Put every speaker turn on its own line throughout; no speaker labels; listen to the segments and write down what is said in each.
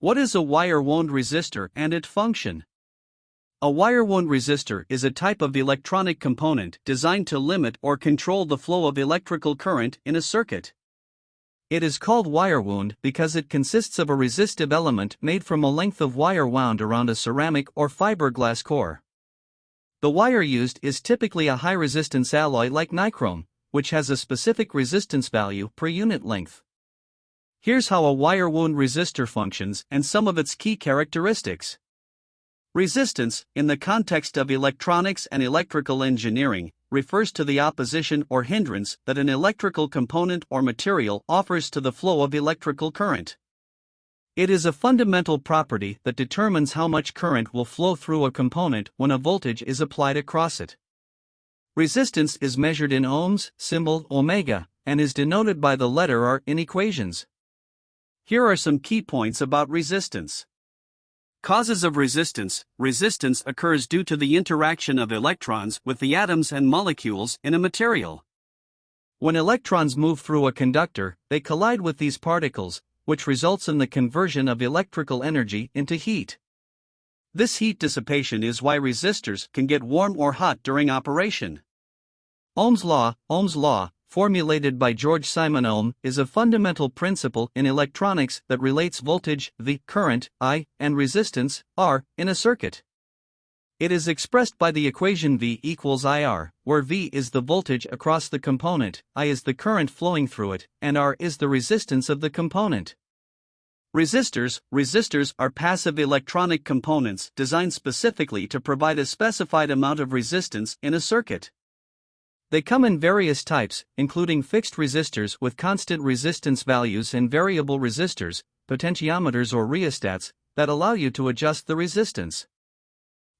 What is a wire-wound resistor and its function? A wire-wound resistor is a type of electronic component designed to limit or control the flow of electrical current in a circuit. It is called wire-wound because it consists of a resistive element made from a length of wire wound around a ceramic or fiberglass core. The wire used is typically a high-resistance alloy like nichrome, which has a specific resistance value per unit length. Here's how a wire-wound resistor functions and some of its key characteristics. Resistance, in the context of electronics and electrical engineering, refers to the opposition or hindrance that an electrical component or material offers to the flow of electrical current. It is a fundamental property that determines how much current will flow through a component when a voltage is applied across it. Resistance is measured in ohms, symbol omega, and is denoted by the letter R in equations. Here are some key points about resistance. Causes of resistance. Resistance occurs due to the interaction of electrons with the atoms and molecules in a material. When electrons move through a conductor, they collide with these particles, which results in the conversion of electrical energy into heat. This heat dissipation is why resistors can get warm or hot during operation. Ohm's law, formulated by George Simon Ohm, is a fundamental principle in electronics that relates voltage, V, current, I, and resistance, R, in a circuit. It is expressed by the equation V equals IR, where V is the voltage across the component, I is the current flowing through it, and R is the resistance of the component. Resistors are passive electronic components designed specifically to provide a specified amount of resistance in a circuit. They come in various types, including fixed resistors with constant resistance values and variable resistors, potentiometers or rheostats, that allow you to adjust the resistance.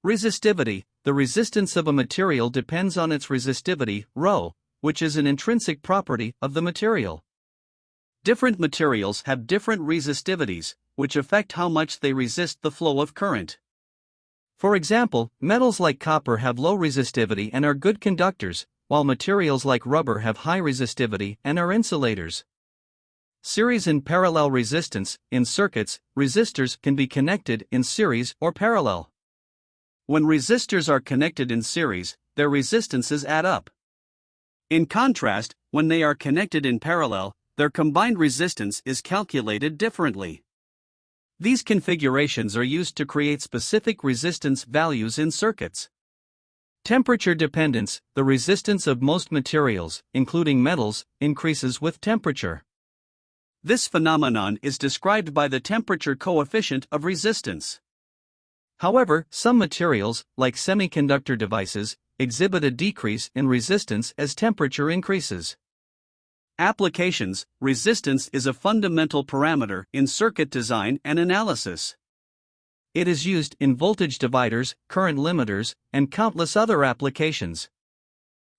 Resistivity. The resistance of a material depends on its resistivity, ρ, which is an intrinsic property of the material. Different materials have different resistivities, which affect how much they resist the flow of current. For example, metals like copper have low resistivity and are good conductors, while materials like rubber have high resistivity and are insulators. Series and parallel resistance. In circuits, resistors can be connected in series or parallel. When resistors are connected in series, their resistances add up. In contrast, when they are connected in parallel, their combined resistance is calculated differently. These configurations are used to create specific resistance values in circuits. Temperature dependence. The resistance of most materials, including metals, increases with temperature. This phenomenon is described by the temperature coefficient of resistance. However, some materials, like semiconductor devices, exhibit a decrease in resistance as temperature increases. Applications. Resistance is a fundamental parameter in circuit design and analysis. It is used in voltage dividers, current limiters, and countless other applications.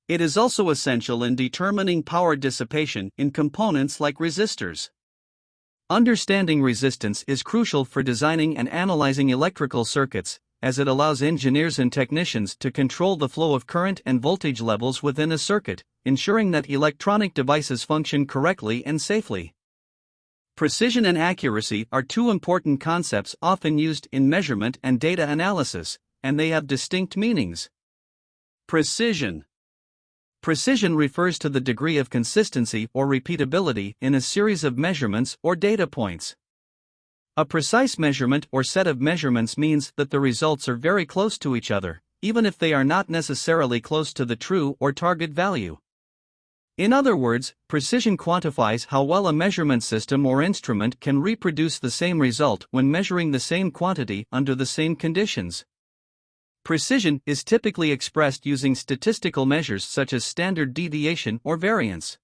It is also essential in determining power dissipation in components like resistors. Understanding resistance is crucial for designing and analyzing electrical circuits, as it allows engineers and technicians to control the flow of current and voltage levels within a circuit, ensuring that electronic devices function correctly and safely. Precision and accuracy are two important concepts often used in measurement and data analysis, and they have distinct meanings. Precision. Precision refers to the degree of consistency or repeatability in a series of measurements or data points. A precise measurement or set of measurements means that the results are very close to each other, even if they are not necessarily close to the true or target value. In other words, precision quantifies how well a measurement system or instrument can reproduce the same result when measuring the same quantity under the same conditions. Precision is typically expressed using statistical measures such as standard deviation or variance.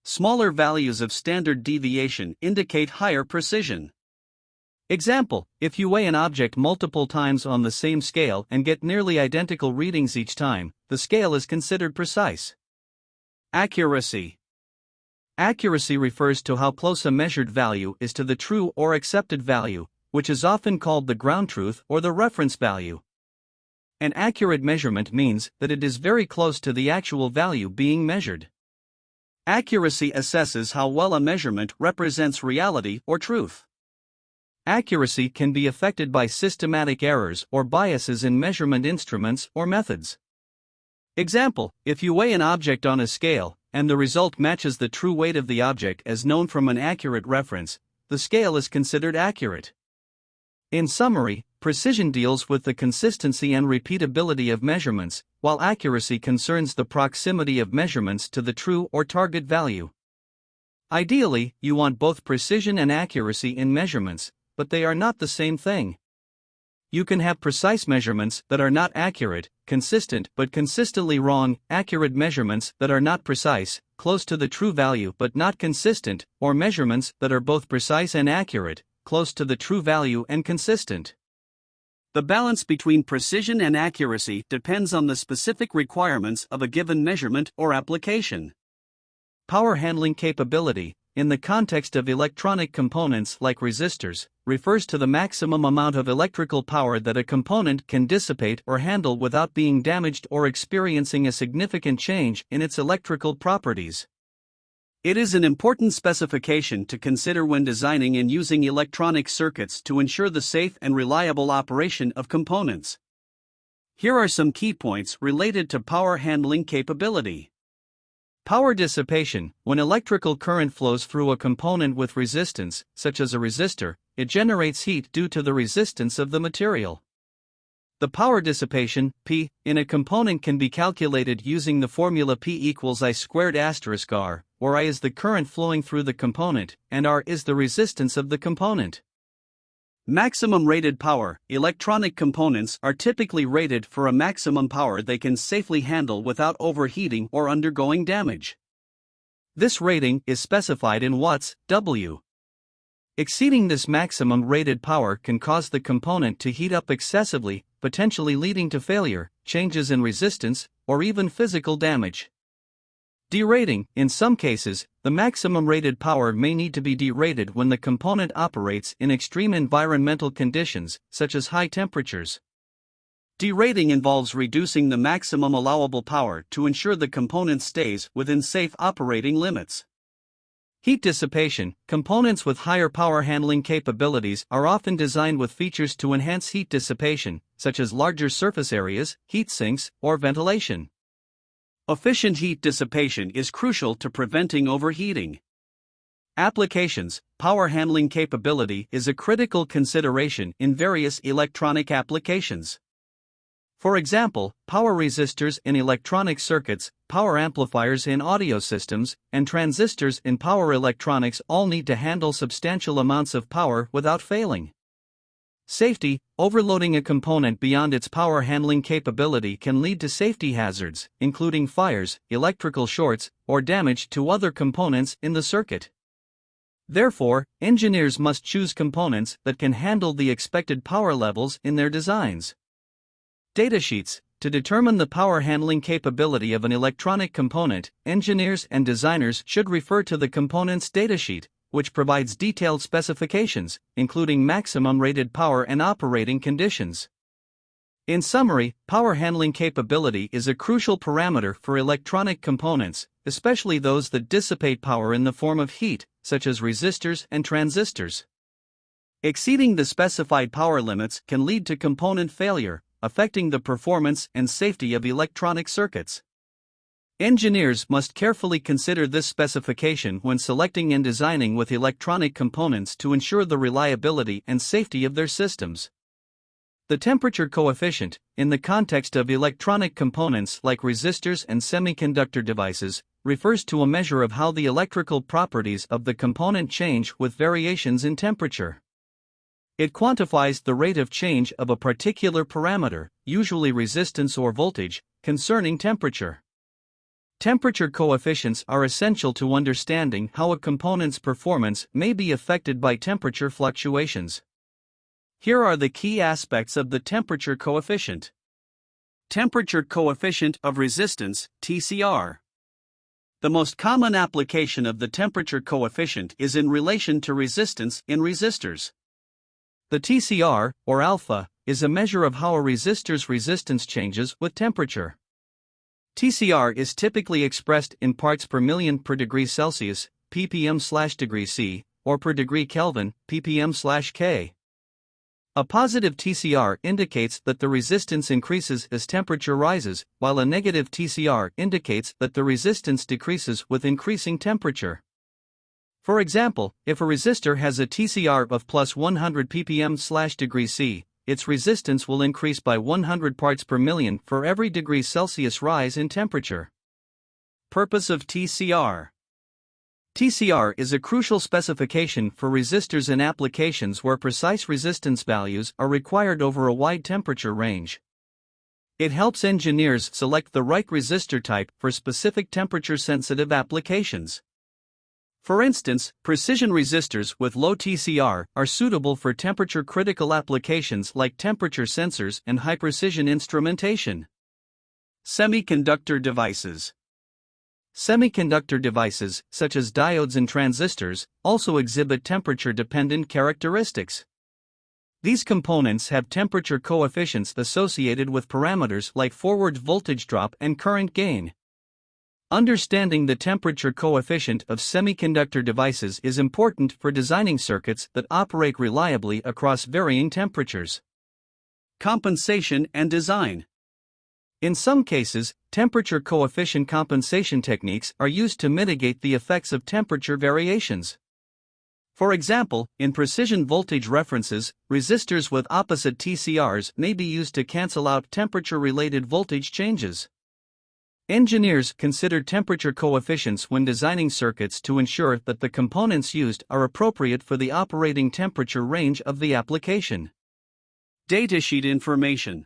Smaller values of standard deviation indicate higher precision. Example: if you weigh an object multiple times on the same scale and get nearly identical readings each time, the scale is considered precise. Accuracy. Accuracy refers to how close a measured value is to the true or accepted value, which is often called the ground truth or the reference value. An accurate measurement means that it is very close to the actual value being measured. Accuracy assesses how well a measurement represents reality or truth. Accuracy can be affected by systematic errors or biases in measurement instruments or methods. Example: if you weigh an object on a scale, and the result matches the true weight of the object as known from an accurate reference, the scale is considered accurate. In summary, precision deals with the consistency and repeatability of measurements, while accuracy concerns the proximity of measurements to the true or target value. Ideally, you want both precision and accuracy in measurements, but they are not the same thing. You can have precise measurements that are not accurate, consistent but consistently wrong, accurate measurements that are not precise, close to the true value but not consistent, or measurements that are both precise and accurate, close to the true value and consistent. The balance between precision and accuracy depends on the specific requirements of a given measurement or application. Power handling capability, in the context of electronic components like resistors, refers to the maximum amount of electrical power that a component can dissipate or handle without being damaged or experiencing a significant change in its electrical properties. It is an important specification to consider when designing and using electronic circuits to ensure the safe and reliable operation of components. Here are some key points related to power handling capability. Power dissipation: when electrical current flows through a component with resistance, such as a resistor, it generates heat due to the resistance of the material. The power dissipation, P, in a component can be calculated using the formula P equals I squared asterisk R, where I is the current flowing through the component, and R is the resistance of the component. Maximum rated power: electronic components are typically rated for a maximum power they can safely handle without overheating or undergoing damage. This rating is specified in watts, W. Exceeding this maximum rated power can cause the component to heat up excessively, potentially leading to failure, changes in resistance, or even physical damage. Derating: in some cases, the maximum rated power may need to be derated when the component operates in extreme environmental conditions, such as high temperatures. Derating involves reducing the maximum allowable power to ensure the component stays within safe operating limits. Heat dissipation: components with higher power handling capabilities are often designed with features to enhance heat dissipation, such as larger surface areas, heat sinks, or ventilation. Efficient heat dissipation is crucial to preventing overheating. Applications: power handling capability is a critical consideration in various electronic applications. For example, power resistors in electronic circuits, power amplifiers in audio systems, and transistors in power electronics all need to handle substantial amounts of power without failing. Safety: overloading a component beyond its power handling capability can lead to safety hazards, including fires, electrical shorts, or damage to other components in the circuit. Therefore, engineers must choose components that can handle the expected power levels in their designs. Datasheets: to determine the power handling capability of an electronic component, engineers and designers should refer to the component's datasheet, which provides detailed specifications, including maximum rated power and operating conditions. In summary, power handling capability is a crucial parameter for electronic components, especially those that dissipate power in the form of heat, such as resistors and transistors. Exceeding the specified power limits can lead to component failure, affecting the performance and safety of electronic circuits. Engineers must carefully consider this specification when selecting and designing with electronic components to ensure the reliability and safety of their systems. The temperature coefficient, in the context of electronic components like resistors and semiconductor devices, refers to a measure of how the electrical properties of the component change with variations in temperature. It quantifies the rate of change of a particular parameter, usually resistance or voltage, concerning temperature. Temperature coefficients are essential to understanding how a component's performance may be affected by temperature fluctuations. Here are the key aspects of the temperature coefficient. Temperature coefficient of resistance, TCR. The most common application of the temperature coefficient is in relation to resistance in resistors. The TCR, or alpha, is a measure of how a resistor's resistance changes with temperature. TCR is typically expressed in parts per million per degree Celsius, ppm/degree C, or per degree Kelvin, ppm/K. A positive TCR indicates that the resistance increases as temperature rises, while a negative TCR indicates that the resistance decreases with increasing temperature. For example, if a resistor has a TCR of plus 100 ppm/degree C, its resistance will increase by 100 parts per million for every degree Celsius rise in temperature. Purpose of TCR. TCR is a crucial specification for resistors in applications where precise resistance values are required over a wide temperature range. It helps engineers select the right resistor type for specific temperature-sensitive applications. For instance, precision resistors with low TCR are suitable for temperature-critical applications like temperature sensors and high-precision instrumentation. Semiconductor devices. Semiconductor devices, such as diodes and transistors, also exhibit temperature-dependent characteristics. These components have temperature coefficients associated with parameters like forward voltage drop and current gain. Understanding the temperature coefficient of semiconductor devices is important for designing circuits that operate reliably across varying temperatures. Compensation and design. In some cases, temperature coefficient compensation techniques are used to mitigate the effects of temperature variations. For example, in precision voltage references, resistors with opposite TCRs may be used to cancel out temperature-related voltage changes. Engineers consider temperature coefficients when designing circuits to ensure that the components used are appropriate for the operating temperature range of the application. Datasheet information.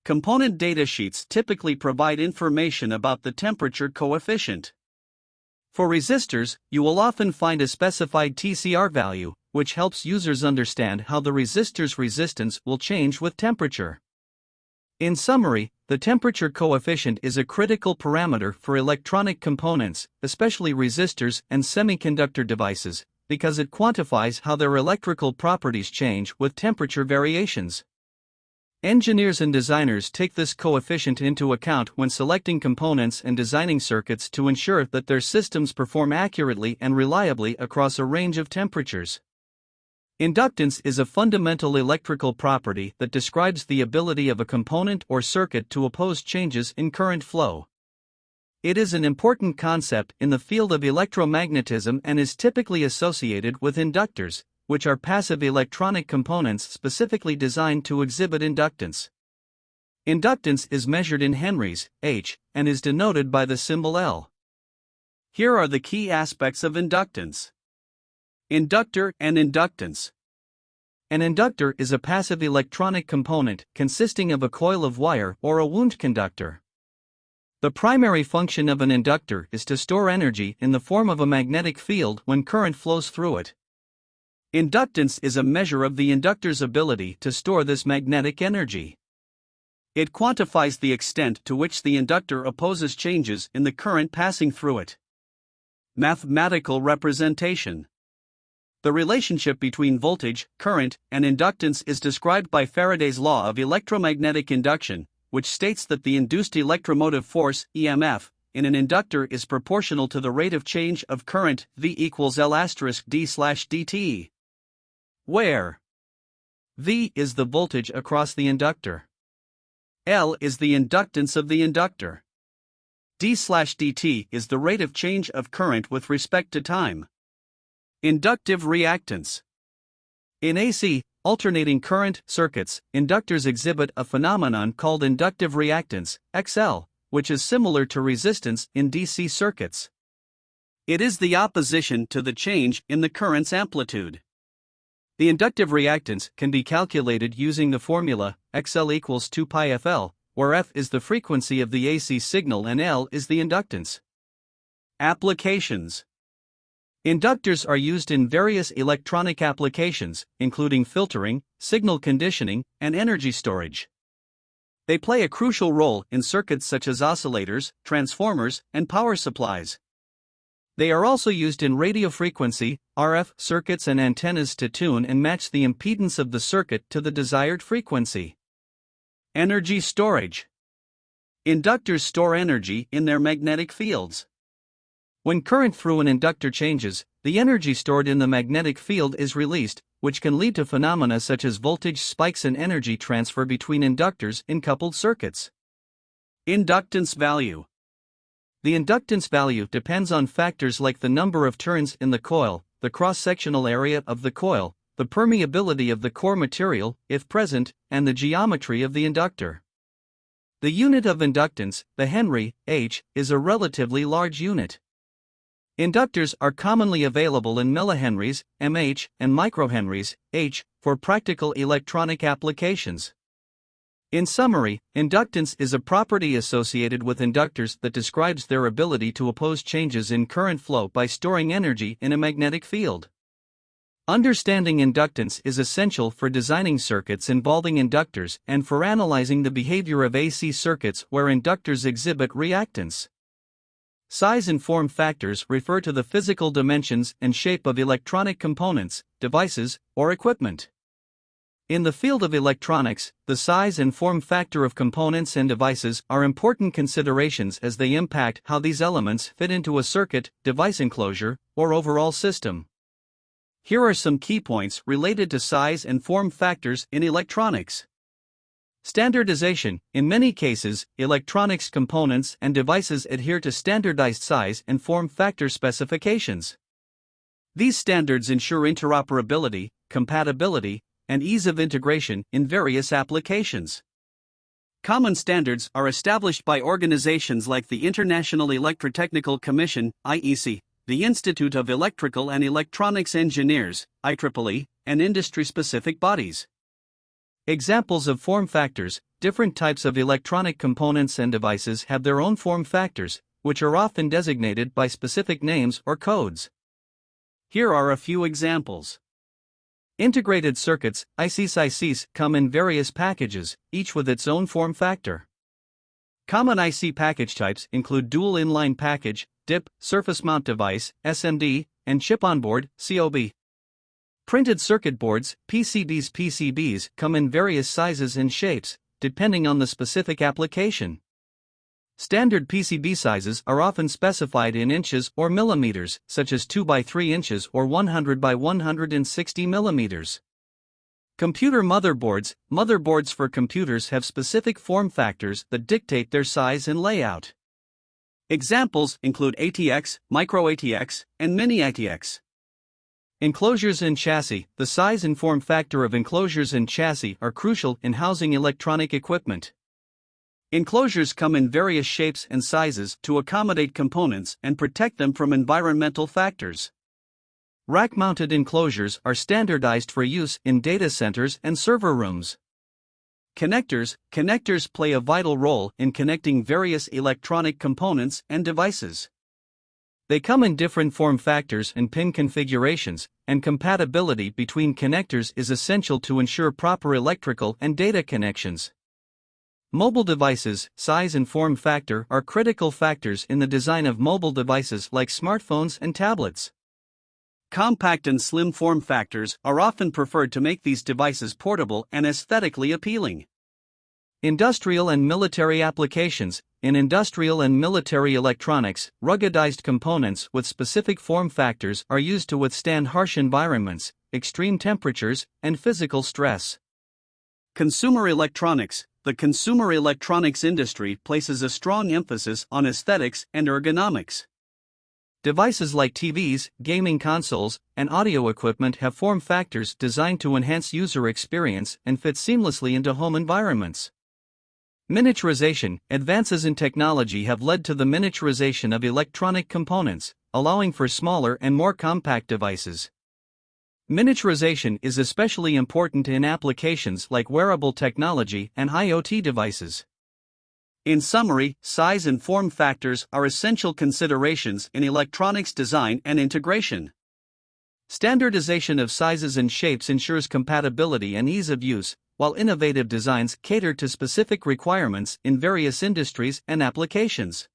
Component datasheets typically provide information about the temperature coefficient. For resistors, you will often find a specified TCR value, which helps users understand how the resistor's resistance will change with temperature. In summary, the temperature coefficient is a critical parameter for electronic components, especially resistors and semiconductor devices, because it quantifies how their electrical properties change with temperature variations. Engineers and designers take this coefficient into account when selecting components and designing circuits to ensure that their systems perform accurately and reliably across a range of temperatures. Inductance is a fundamental electrical property that describes the ability of a component or circuit to oppose changes in current flow. It is an important concept in the field of electromagnetism and is typically associated with inductors, which are passive electronic components specifically designed to exhibit inductance. Inductance is measured in henries, H, and is denoted by the symbol L. Here are the key aspects of inductance. Inductor and inductance. An inductor is a passive electronic component consisting of a coil of wire or a wound conductor. The primary function of an inductor is to store energy in the form of a magnetic field when current flows through it. Inductance is a measure of the inductor's ability to store this magnetic energy. It quantifies the extent to which the inductor opposes changes in the current passing through it. Mathematical representation. The relationship between voltage, current, and inductance is described by Faraday's law of electromagnetic induction, which states that the induced electromotive force, EMF, in an inductor is proportional to the rate of change of current, V equals L*d/dt. Where V is the voltage across the inductor. L is the inductance of the inductor. d/dt is the rate of change of current with respect to time. Inductive reactance. In AC, alternating current circuits, inductors exhibit a phenomenon called inductive reactance, XL, which is similar to resistance in DC circuits. It is the opposition to the change in the current's amplitude. The inductive reactance can be calculated using the formula XL equals 2 pi FL, where F is the frequency of the AC signal and L is the inductance. Applications. Inductors are used in various electronic applications, including filtering, signal conditioning, and energy storage. They play a crucial role in circuits such as oscillators, transformers, and power supplies. They are also used in radio frequency, RF circuits and antennas to tune and match the impedance of the circuit to the desired frequency. Energy storage. Inductors store energy in their magnetic fields. When current through an inductor changes, the energy stored in the magnetic field is released, which can lead to phenomena such as voltage spikes and energy transfer between inductors in coupled circuits. Inductance value. The inductance value depends on factors like the number of turns in the coil, the cross-sectional area of the coil, the permeability of the core material, if present, and the geometry of the inductor. The unit of inductance, the Henry, H, is a relatively large unit. Inductors are commonly available in millihenries, mH, and microhenries, H, for practical electronic applications. In summary, inductance is a property associated with inductors that describes their ability to oppose changes in current flow by storing energy in a magnetic field. Understanding inductance is essential for designing circuits involving inductors and for analyzing the behavior of AC circuits where inductors exhibit reactance. Size and form factors refer to the physical dimensions and shape of electronic components, devices, or equipment. In the field of electronics, the size and form factor of components and devices are important considerations as they impact how these elements fit into a circuit, device enclosure, or overall system. Here are some key points related to size and form factors in electronics. Standardization. In many cases, electronics components and devices adhere to standardized size and form factor specifications. These standards ensure interoperability, compatibility, and ease of integration in various applications. Common standards are established by organizations like the International Electrotechnical Commission, IEC, the Institute of Electrical and Electronics Engineers, IEEE, and industry-specific bodies. Examples of form factors. Different types of electronic components and devices have their own form factors, which are often designated by specific names or codes. Here are a few examples. Integrated circuits, ICs, come in various packages, each with its own form factor. Common IC package types include dual inline package, DIP, surface mount device, SMD, and chip-on-board, COB. Printed circuit boards, PCBs come in various sizes and shapes, depending on the specific application. Standard PCB sizes are often specified in inches or millimeters, such as 2 by 3 inches or 100 by 160 millimeters. Computer motherboards. Motherboards for computers have specific form factors that dictate their size and layout. Examples include ATX, micro ATX, and mini ATX. Enclosures and chassis. The size and form factor of enclosures and chassis are crucial in housing electronic equipment. Enclosures come in various shapes and sizes to accommodate components and protect them from environmental factors. Rack-mounted enclosures are standardized for use in data centers and server rooms. Connectors. Connectors play a vital role in connecting various electronic components and devices. They come in different form factors and pin configurations, and compatibility between connectors is essential to ensure proper electrical and data connections. Mobile devices. Size and form factor are critical factors in the design of mobile devices like smartphones and tablets. Compact and slim form factors are often preferred to make these devices portable and aesthetically appealing. Industrial and military applications. In industrial and military electronics, ruggedized components with specific form factors are used to withstand harsh environments, extreme temperatures, and physical stress. Consumer electronics. The consumer electronics industry places a strong emphasis on aesthetics and ergonomics. Devices like TVs, gaming consoles, and audio equipment have form factors designed to enhance user experience and fit seamlessly into home environments. Miniaturization. Advances in technology have led to the miniaturization of electronic components, allowing for smaller and more compact devices. Miniaturization is especially important in applications like wearable technology and IoT devices. In summary, size and form factors are essential considerations in electronics design and integration. Standardization of sizes and shapes ensures compatibility and ease of use, while innovative designs cater to specific requirements in various industries and applications.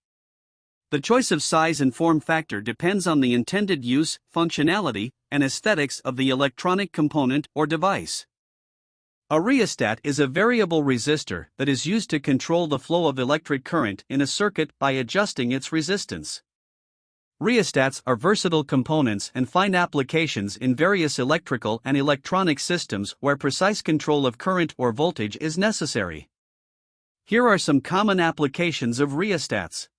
The choice of size and form factor depends on the intended use, functionality, and aesthetics of the electronic component or device. A rheostat is a variable resistor that is used to control the flow of electric current in a circuit by adjusting its resistance. Rheostats are versatile components and find applications in various electrical and electronic systems where precise control of current or voltage is necessary. Here are some common applications of rheostats.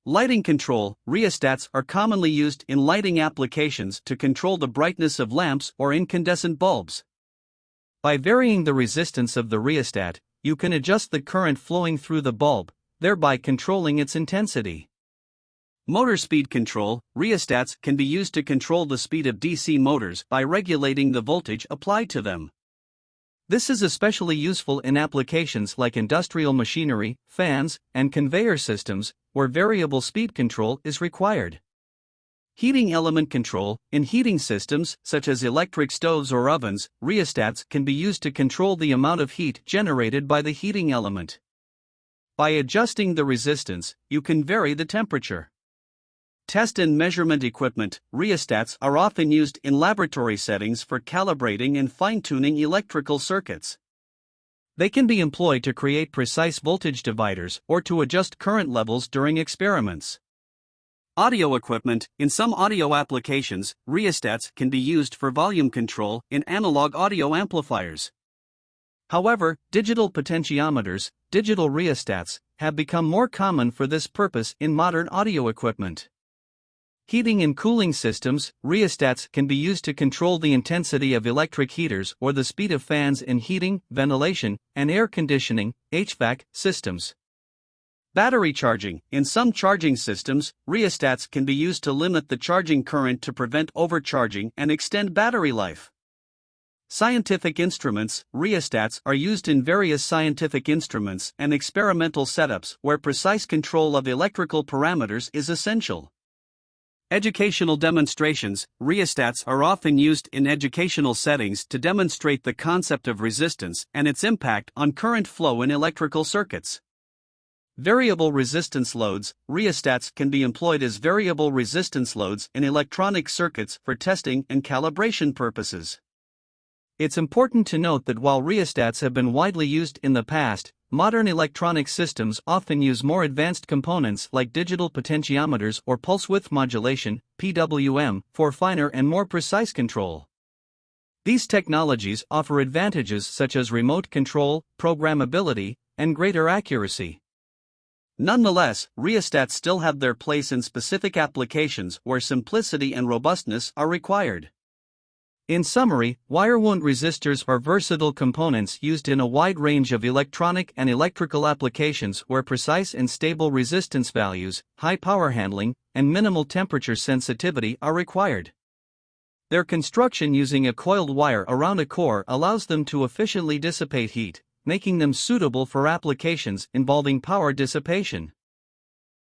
Lighting control. Rheostats are commonly used in lighting applications to control the brightness of lamps or incandescent bulbs. By varying the resistance of the rheostat, you can adjust the current flowing through the bulb, thereby controlling its intensity. Motor speed control. Rheostats can be used to control the speed of DC motors by regulating the voltage applied to them. This is especially useful in applications like industrial machinery, fans, and conveyor systems, where variable speed control is required. Heating element control. In heating systems, such as electric stoves or ovens, rheostats can be used to control the amount of heat generated by the heating element. By adjusting the resistance, you can vary the temperature. Test and measurement equipment. Rheostats are often used in laboratory settings for calibrating and fine-tuning electrical circuits. They can be employed to create precise voltage dividers or to adjust current levels during experiments. Audio equipment. In some audio applications, rheostats can be used for volume control in analog audio amplifiers. However, digital potentiometers, digital rheostats, have become more common for this purpose in modern audio equipment. Heating and cooling systems. Rheostats can be used to control the intensity of electric heaters or the speed of fans in heating, ventilation, and air conditioning (HVAC) systems. Battery charging. In some charging systems, rheostats can be used to limit the charging current to prevent overcharging and extend battery life. Scientific instruments. Rheostats are used in various scientific instruments and experimental setups where precise control of electrical parameters is essential. Educational demonstrations. Rheostats are often used in educational settings to demonstrate the concept of resistance and its impact on current flow in electrical circuits. Variable resistance loads. Rheostats can be employed as variable resistance loads in electronic circuits for testing and calibration purposes. It's important to note that while rheostats have been widely used in the past, modern electronic systems often use more advanced components like digital potentiometers or pulse width modulation (PWM) for finer and more precise control. These technologies offer advantages such as remote control, programmability, and greater accuracy. Nonetheless, rheostats still have their place in specific applications where simplicity and robustness are required. In summary, wire-wound resistors are versatile components used in a wide range of electronic and electrical applications where precise and stable resistance values, high power handling, and minimal temperature sensitivity are required. Their construction using a coiled wire around a core allows them to efficiently dissipate heat, making them suitable for applications involving power dissipation.